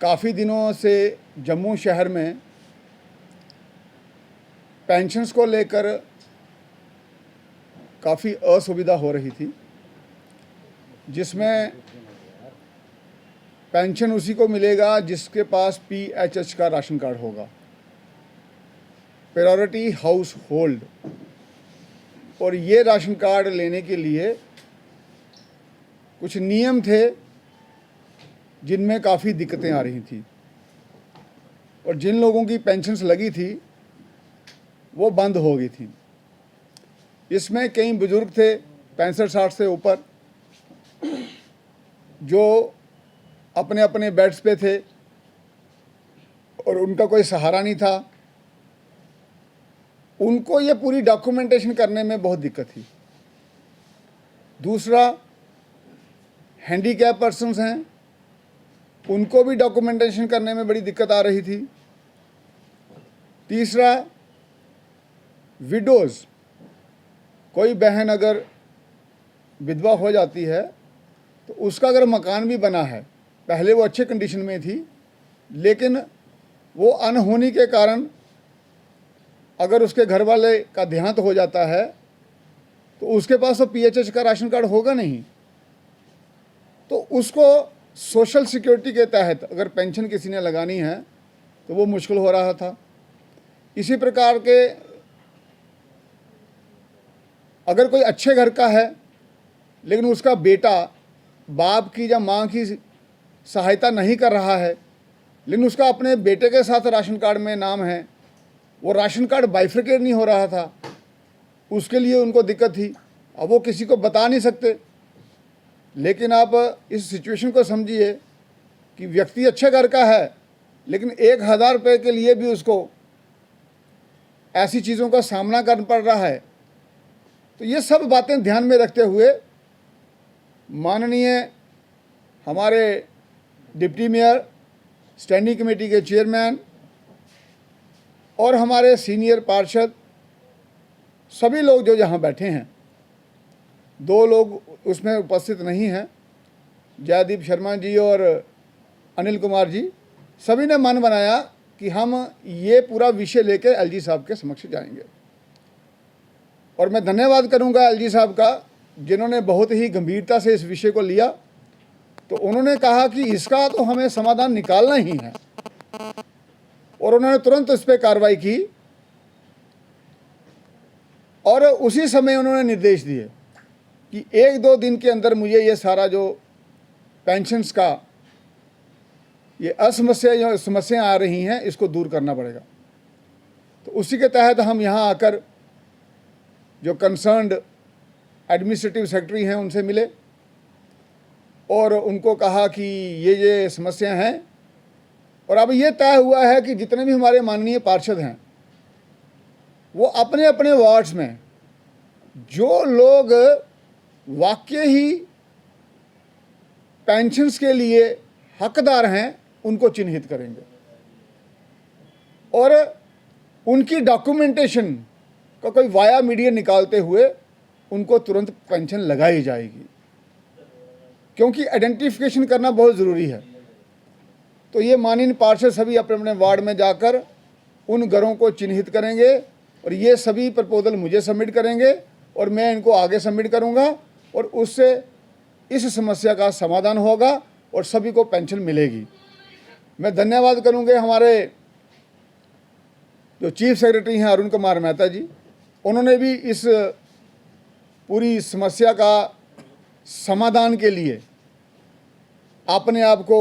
काफ़ी दिनों से जम्मू शहर में पेंशन्स को लेकर काफ़ी असुविधा हो रही थी, जिसमें पेंशन उसी को मिलेगा जिसके पास PHH का राशन कार्ड होगा, प्रायोरिटी हाउस होल्ड। और ये राशन कार्ड लेने के लिए कुछ नियम थे जिनमें काफ़ी दिक्कतें आ रही थी, और जिन लोगों की पेंशन्स लगी थी वो बंद हो गई थी। इसमें कई बुजुर्ग थे 65-60 से ऊपर, जो अपने अपने बेड्स पे थे और उनका कोई सहारा नहीं था। उनको ये पूरी डॉक्यूमेंटेशन करने में बहुत दिक्कत थी। दूसरा, हैंडीकैप पर्सन्स हैं, उनको भी डॉक्यूमेंटेशन करने में बड़ी दिक्कत आ रही थी। तीसरा, विडोज़, कोई बहन अगर विधवा हो जाती है तो उसका अगर मकान भी बना है, पहले वो अच्छे कंडीशन में थी, लेकिन वो अनहोनी के कारण अगर उसके घर वाले का देहांत हो जाता है तो उसके पास तो PHH का राशन कार्ड होगा नहीं, तो उसको सोशल सिक्योरिटी के तहत अगर पेंशन किसी ने लगानी है तो वो मुश्किल हो रहा था। इसी प्रकार के अगर कोई अच्छे घर का है लेकिन उसका बेटा बाप की या माँ की सहायता नहीं कर रहा है, लेकिन उसका अपने बेटे के साथ राशन कार्ड में नाम है, वो राशन कार्ड बाइफरकेट नहीं हो रहा था, उसके लिए उनको दिक्कत थी। अब वो किसी को बता नहीं सकते। लेकिन आप इस सिचुएशन को समझिए कि व्यक्ति अच्छे घर का है लेकिन 1000 रुपये के लिए भी उसको ऐसी चीज़ों का सामना करना पड़ रहा है। तो ये सब बातें ध्यान में रखते हुए माननीय हमारे डिप्टी मेयर, स्टैंडिंग कमेटी के चेयरमैन और हमारे सीनियर पार्षद, सभी लोग जो यहाँ बैठे हैं, 2 लोग उसमें उपस्थित नहीं हैं, जयदीप शर्मा जी और अनिल कुमार जी, सभी ने मन बनाया कि हम ये पूरा विषय लेकर LG साहब के समक्ष जाएंगे। और मैं धन्यवाद करूंगा LG साहब का, जिन्होंने बहुत ही गंभीरता से इस विषय को लिया। तो उन्होंने कहा कि इसका तो हमें समाधान निकालना ही है, और उन्होंने तुरंत इस पर कार्रवाई की। और उसी समय उन्होंने निर्देश दिए कि 1-2 दिन के अंदर मुझे ये सारा जो पेंशन्स का ये समस्याएं आ रही हैं, इसको दूर करना पड़ेगा। तो उसी के तहत हम यहाँ आकर जो कंसर्न्ड एडमिनिस्ट्रेटिव सेक्रेटरी हैं उनसे मिले और उनको कहा कि ये समस्याएं हैं। और अब ये तय हुआ है कि जितने भी हमारे माननीय पार्षद हैं वो अपने अपने वार्ड्स में जो लोग वाकई ही पेंशन्स के लिए हकदार हैं उनको चिन्हित करेंगे और उनकी डॉक्यूमेंटेशन का कोई वाया मीडिया निकालते हुए उनको तुरंत पेंशन लगाई जाएगी, क्योंकि आइडेंटिफिकेशन करना बहुत ज़रूरी है। तो ये माननीय पार्षद सभी अपने अपने वार्ड में जाकर उन घरों को चिन्हित करेंगे और ये सभी प्रपोजल मुझे सबमिट करेंगे और मैं इनको आगे सबमिट करूंगा और उससे इस समस्या का समाधान होगा और सभी को पेंशन मिलेगी। मैं धन्यवाद करूंगे हमारे जो चीफ सेक्रेटरी हैं अरुण कुमार मेहता जी, उन्होंने भी इस पूरी समस्या का समाधान के लिए अपने आप को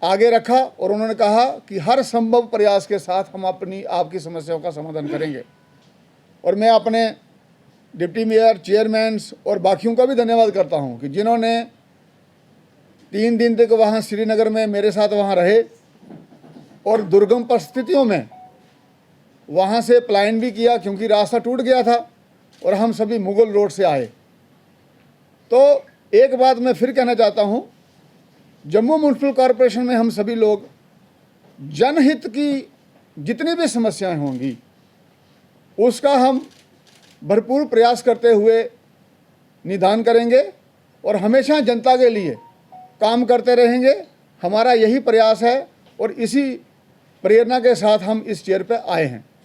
आगे रखा और उन्होंने कहा कि हर संभव प्रयास के साथ हम अपनी आपकी समस्याओं का समाधान करेंगे। और मैं अपने डिप्टी मेयर, चेयरमैन्स और बाकियों का भी धन्यवाद करता हूं कि जिन्होंने 3 दिन तक वहां श्रीनगर में मेरे साथ वहां रहे और दुर्गम परिस्थितियों में वहां से पलायन भी किया, क्योंकि रास्ता टूट गया था और हम सभी मुगल रोड से आए। तो एक बात मैं फिर कहना चाहता हूं, जम्मू म्युनिसिपल कॉरपोरेशन में हम सभी लोग जनहित की जितनी भी समस्याएं होंगी उसका हम भरपूर प्रयास करते हुए निदान करेंगे और हमेशा जनता के लिए काम करते रहेंगे। हमारा यही प्रयास है और इसी प्रेरणा के साथ हम इस चेयर पे आए हैं।